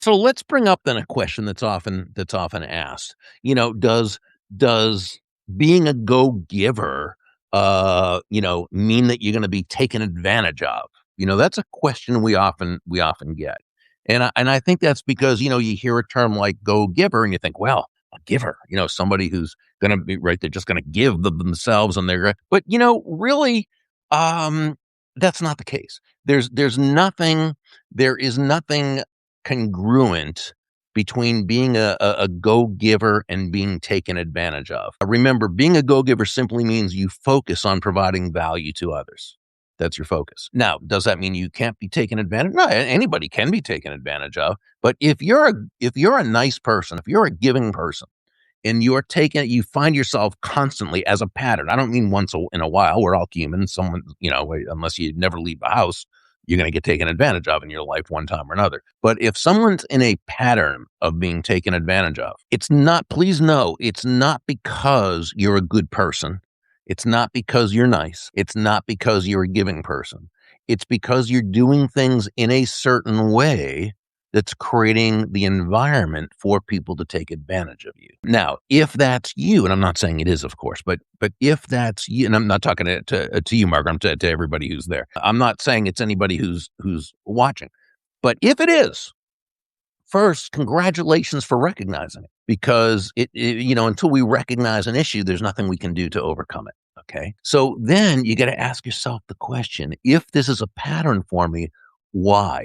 So let's bring up then a question that's often asked. Does being a go-giver, mean that you're going to be taken advantage of? That's a question we often get, and I think that's because you hear a term like go-giver and you think, well, a giver, somebody who's going to be right. They're just going to give themselves, and but really, um, that's not the case. There is nothing congruent between being a go-giver and being taken advantage of. Remember, being a go-giver simply means you focus on providing value to others. That's your focus. Now, does that mean you can't be taken advantage? No, anybody can be taken advantage of. But if you're a nice person, if you're a giving person, and you find yourself constantly as a pattern. I don't mean once in a while. We're all human. Someone, unless you never leave the house, you're going to get taken advantage of in your life one time or another. But if someone's in a pattern of being taken advantage of, please know, it's not because you're a good person. It's not because you're nice. It's not because you're a giving person. It's because you're doing things in a certain way that's creating the environment for people to take advantage of you. Now, if that's you, and I'm not saying it is, of course, but if that's you, and I'm not talking to you, Margaret, I'm to everybody who's there. I'm not saying it's anybody who's watching, but if it is, first, congratulations for recognizing it, because until we recognize an issue, there's nothing we can do to overcome it. Okay, so then you got to ask yourself the question: if this is a pattern for me, why?